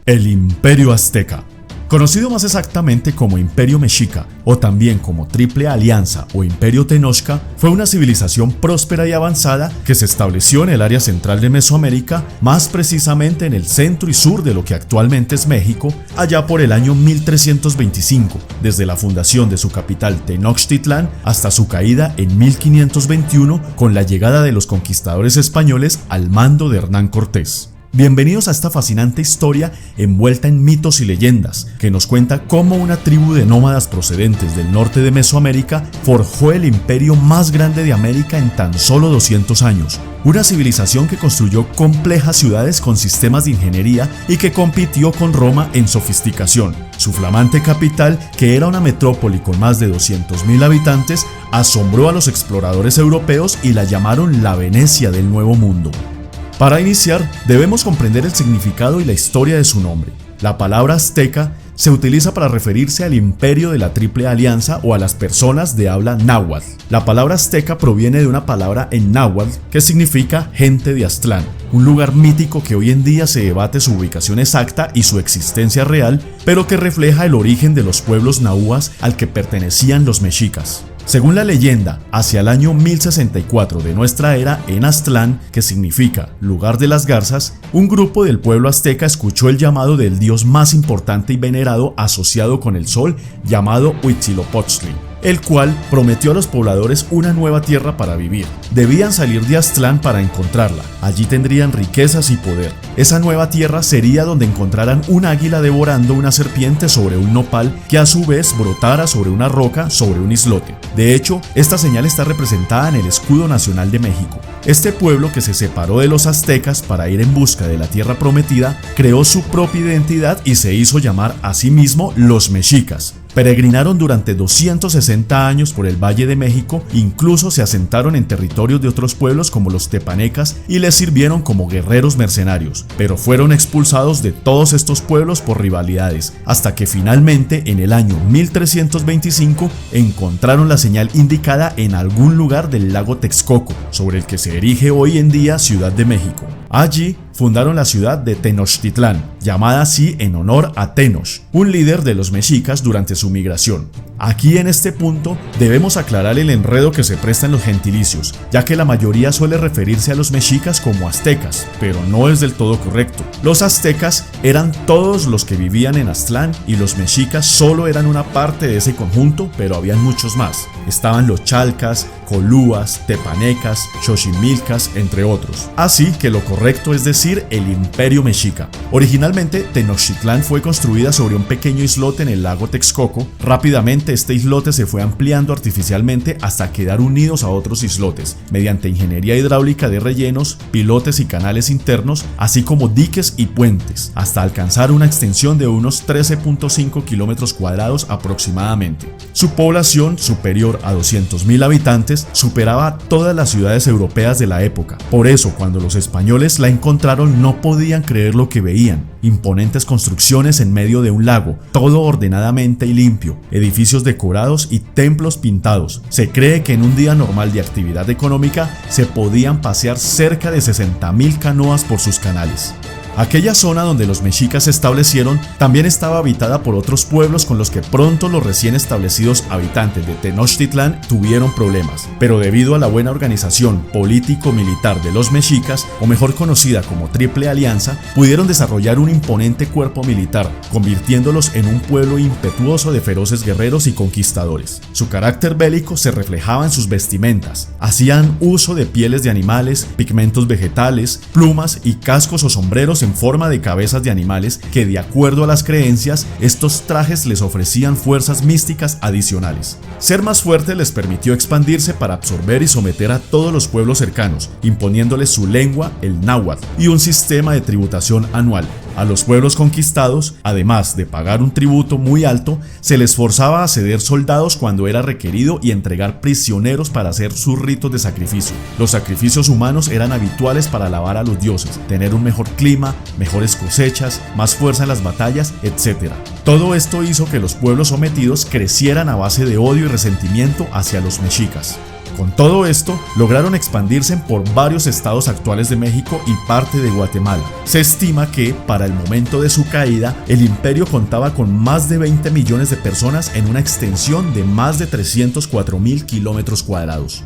El Imperio Azteca. Conocido más exactamente como Imperio Mexica o también como Triple Alianza o Imperio Tenochca, fue una civilización próspera y avanzada que se estableció en el área central de Mesoamérica, más precisamente en el centro y sur de lo que actualmente es México, allá por el año 1325, desde la fundación de su capital Tenochtitlán hasta su caída en 1521 con la llegada de los conquistadores españoles al mando de Hernán Cortés. Bienvenidos a esta fascinante historia envuelta en mitos y leyendas, que nos cuenta cómo una tribu de nómadas procedentes del norte de Mesoamérica forjó el imperio más grande de América en tan solo 200 años. Una civilización que construyó complejas ciudades con sistemas de ingeniería y que compitió con Roma en sofisticación. Su flamante capital, que era una metrópoli con más de 200.000 habitantes, asombró a los exploradores europeos y la llamaron la Venecia del Nuevo Mundo. Para iniciar, debemos comprender el significado y la historia de su nombre. La palabra azteca se utiliza para referirse al imperio de la Triple Alianza o a las personas de habla náhuatl. La palabra azteca proviene de una palabra en náhuatl que significa gente de Aztlán, un lugar mítico que hoy en día se debate su ubicación exacta y su existencia real, pero que refleja el origen de los pueblos nahuas al que pertenecían los mexicas. Según la leyenda, hacia el año 1064 de nuestra era, en Aztlán, que significa lugar de las garzas, un grupo del pueblo azteca escuchó el llamado del dios más importante y venerado asociado con el sol, llamado Huitzilopochtli, el cual prometió a los pobladores una nueva tierra para vivir. Debían salir de Aztlán para encontrarla. Allí tendrían riquezas y poder. Esa nueva tierra sería donde encontraran un águila devorando una serpiente sobre un nopal que a su vez brotara sobre una roca sobre un islote. De hecho, esta señal está representada en el escudo nacional de México. Este pueblo, que se separó de los aztecas para ir en busca de la tierra prometida, creó su propia identidad y se hizo llamar a sí mismo los mexicas. Peregrinaron durante 260 años por el Valle de México, incluso se asentaron en territorios de otros pueblos como los tepanecas y les sirvieron como guerreros mercenarios, pero fueron expulsados de todos estos pueblos por rivalidades, hasta que finalmente en el año 1325 encontraron la señal indicada en algún lugar del lago Texcoco, sobre el que se erige hoy en día Ciudad de México. Allí fundaron la ciudad de Tenochtitlán, llamada así en honor a Tenoch, un líder de los mexicas durante su migración. Aquí en este punto debemos aclarar el enredo que se presta en los gentilicios, ya que la mayoría suele referirse a los mexicas como aztecas, pero no es del todo correcto. Los aztecas eran todos los que vivían en Aztlán y los mexicas solo eran una parte de ese conjunto, pero habían muchos más. Estaban los chalcas, colúas, tepanecas, xochimilcas, entre otros. Así que lo correcto es decir el Imperio Mexica. Originalmente, Tenochtitlán fue construida sobre un pequeño islote en el lago Texcoco. Rápidamente este islote se fue ampliando artificialmente hasta quedar unidos a otros islotes, mediante ingeniería hidráulica de rellenos, pilotes y canales internos, así como diques y puentes, hasta alcanzar una extensión de unos 13.5 kilómetros cuadrados aproximadamente. Su población, superior a 200.000 habitantes, superaba todas las ciudades europeas de la época. Por eso, cuando los españoles la encontraron, no podían creer lo que veían. Imponentes construcciones en medio de un lago, todo ordenadamente y limpio, edificios decorados y templos pintados. Se cree que en un día normal de actividad económica se podían pasear cerca de 60.000 canoas por sus canales. Aquella zona donde los mexicas se establecieron también estaba habitada por otros pueblos con los que pronto los recién establecidos habitantes de Tenochtitlán tuvieron problemas, pero debido a la buena organización político-militar de los mexicas, o mejor conocida como Triple Alianza, pudieron desarrollar un imponente cuerpo militar, convirtiéndolos en un pueblo impetuoso de feroces guerreros y conquistadores. Su carácter bélico se reflejaba en sus vestimentas. Hacían uso de pieles de animales, pigmentos vegetales, plumas y cascos o sombreros en forma de cabezas de animales que, de acuerdo a las creencias, estos trajes les ofrecían fuerzas místicas adicionales. Ser más fuerte les permitió expandirse para absorber y someter a todos los pueblos cercanos, imponiéndoles su lengua, el náhuatl, y un sistema de tributación anual. A los pueblos conquistados, además de pagar un tributo muy alto, se les forzaba a ceder soldados cuando era requerido y entregar prisioneros para hacer sus ritos de sacrificio. Los sacrificios humanos eran habituales para alabar a los dioses, tener un mejor clima, mejores cosechas, más fuerza en las batallas, etc. Todo esto hizo que los pueblos sometidos crecieran a base de odio y resentimiento hacia los mexicas. Con todo esto, lograron expandirse por varios estados actuales de México y parte de Guatemala. Se estima que, para el momento de su caída, el imperio contaba con más de 20 millones de personas en una extensión de más de 304.000 kilómetros cuadrados.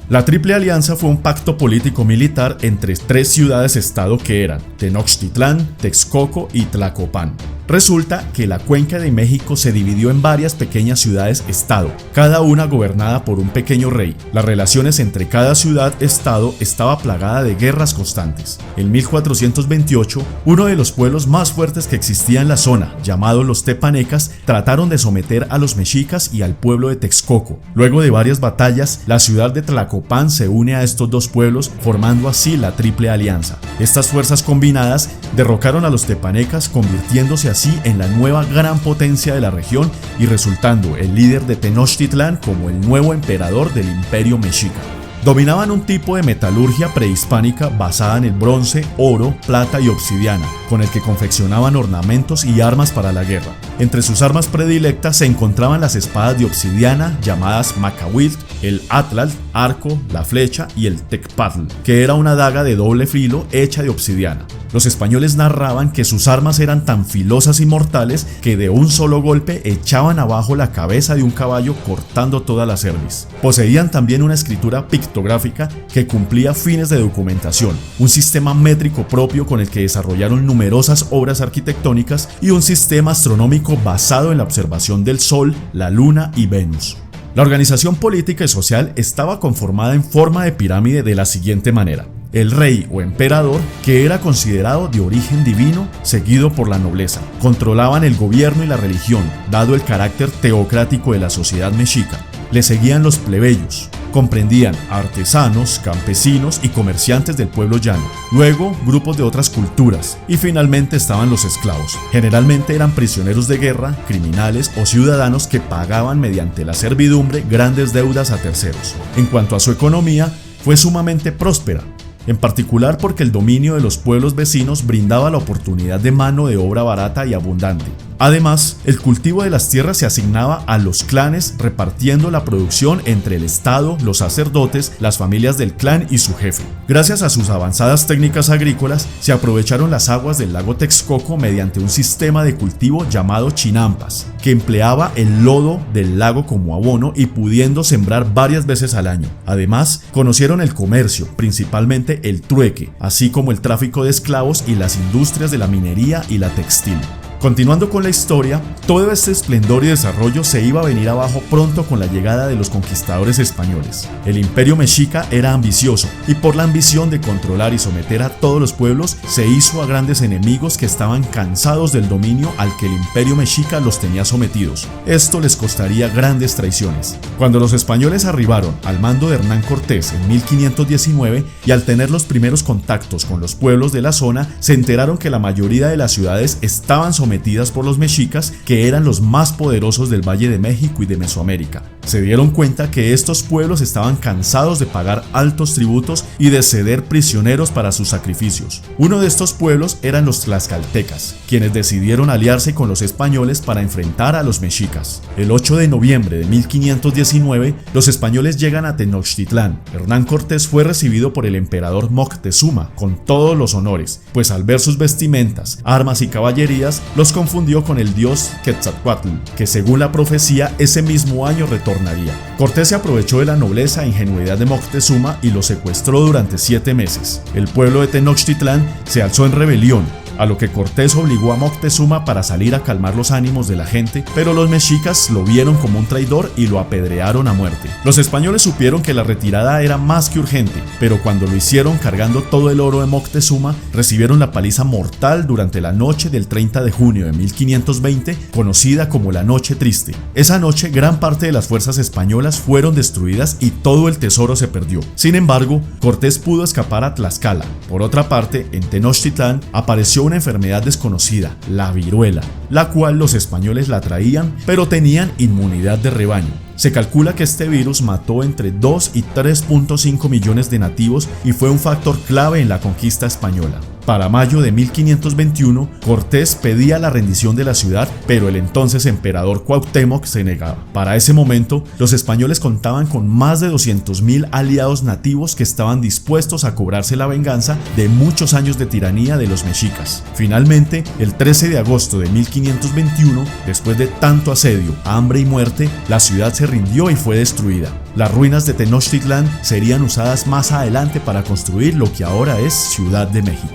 La Triple Alianza fue un pacto político-militar entre 3 ciudades-estado que eran Tenochtitlán, Texcoco y Tlacopan. Resulta que la Cuenca de México se dividió en varias pequeñas ciudades-estado, cada una gobernada por un pequeño rey. Las relaciones entre cada ciudad-estado estaba plagada de guerras constantes. En 1428, uno de los pueblos más fuertes que existía en la zona, llamados los tepanecas, trataron de someter a los mexicas y al pueblo de Texcoco. Luego de varias batallas, la ciudad de Tlacopan se une a estos dos pueblos, formando así la Triple Alianza. Estas fuerzas combinadas derrocaron a los tepanecas, convirtiéndose así en la nueva gran potencia de la región y resultando el líder de Tenochtitlán como el nuevo emperador del Imperio Mexica. Dominaban un tipo de metalurgia prehispánica basada en el bronce, oro, plata y obsidiana, con el que confeccionaban ornamentos y armas para la guerra. Entre sus armas predilectas se encontraban las espadas de obsidiana llamadas macahuitl, el atlal, arco, la flecha y el tecpatl, que era una daga de doble filo hecha de obsidiana. Los españoles narraban que sus armas eran tan filosas y mortales que de un solo golpe echaban abajo la cabeza de un caballo cortando toda la cerviz. Poseían también una escritura pictográfica que cumplía fines de documentación, un sistema métrico propio con el que desarrollaron numerosas obras arquitectónicas y un sistema astronómico basado en la observación del Sol, la Luna y Venus. La organización política y social estaba conformada en forma de pirámide de la siguiente manera. El rey o emperador, que era considerado de origen divino, seguido por la nobleza. Controlaban el gobierno y la religión, dado el carácter teocrático de la sociedad mexica. Le seguían los plebeyos. Comprendían artesanos, campesinos y comerciantes del pueblo llano. Luego, grupos de otras culturas. Y finalmente estaban los esclavos. Generalmente eran prisioneros de guerra, criminales o ciudadanos que pagaban mediante la servidumbre grandes deudas a terceros. En cuanto a su economía, fue sumamente próspera. En particular porque el dominio de los pueblos vecinos brindaba la oportunidad de mano de obra barata y abundante. Además, el cultivo de las tierras se asignaba a los clanes, repartiendo la producción entre el Estado, los sacerdotes, las familias del clan y su jefe. Gracias a sus avanzadas técnicas agrícolas, se aprovecharon las aguas del lago Texcoco mediante un sistema de cultivo llamado chinampas, que empleaba el lodo del lago como abono y pudiendo sembrar varias veces al año. Además, conocieron el comercio, principalmente el trueque, así como el tráfico de esclavos y las industrias de la minería y la textil. Continuando con la historia, todo este esplendor y desarrollo se iba a venir abajo pronto con la llegada de los conquistadores españoles. El imperio mexica era ambicioso y por la ambición de controlar y someter a todos los pueblos se hizo a grandes enemigos que estaban cansados del dominio al que el imperio mexica los tenía sometidos. Esto les costaría grandes traiciones. Cuando los españoles arribaron al mando de Hernán Cortés en 1519 y al tener los primeros contactos con los pueblos de la zona, se enteraron que la mayoría de las ciudades estaban sometidas por los mexicas, que eran los más poderosos del Valle de México y de Mesoamérica. Se dieron cuenta que estos pueblos estaban cansados de pagar altos tributos y de ceder prisioneros para sus sacrificios. Uno de estos pueblos eran los tlaxcaltecas, quienes decidieron aliarse con los españoles para enfrentar a los mexicas. El 8 de noviembre de 1519, los españoles llegan a Tenochtitlán. Hernán Cortés fue recibido por el emperador Moctezuma con todos los honores, pues al ver sus vestimentas, armas y caballerías, los confundió con el dios Quetzalcóatl, que según la profecía ese mismo año retornaría. Cortés se aprovechó de la nobleza e ingenuidad de Moctezuma y lo secuestró durante 7 meses. El pueblo de Tenochtitlán se alzó en rebelión, a lo que Cortés obligó a Moctezuma para salir a calmar los ánimos de la gente, pero los mexicas lo vieron como un traidor y lo apedrearon a muerte. Los españoles supieron que la retirada era más que urgente, pero cuando lo hicieron cargando todo el oro de Moctezuma, recibieron la paliza mortal durante la noche del 30 de junio de 1520, conocida como la Noche Triste. Esa noche, gran parte de las fuerzas españolas fueron destruidas y todo el tesoro se perdió. Sin embargo, Cortés pudo escapar a Tlaxcala. Por otra parte, en Tenochtitlán apareció una enfermedad desconocida, la viruela, la cual los españoles la traían, pero tenían inmunidad de rebaño. Se calcula que este virus mató entre 2 y 3.5 millones de nativos y fue un factor clave en la conquista española. Para mayo de 1521, Cortés pedía la rendición de la ciudad, pero el entonces emperador Cuauhtémoc se negaba. Para ese momento, los españoles contaban con más de 200.000 aliados nativos que estaban dispuestos a cobrarse la venganza de muchos años de tiranía de los mexicas. Finalmente, el 13 de agosto de 1521, después de tanto asedio, hambre y muerte, la ciudad se rindió y fue destruida. Las ruinas de Tenochtitlán serían usadas más adelante para construir lo que ahora es Ciudad de México.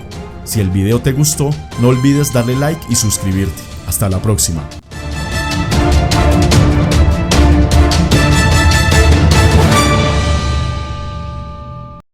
Si el video te gustó, no olvides darle like y suscribirte. Hasta la próxima.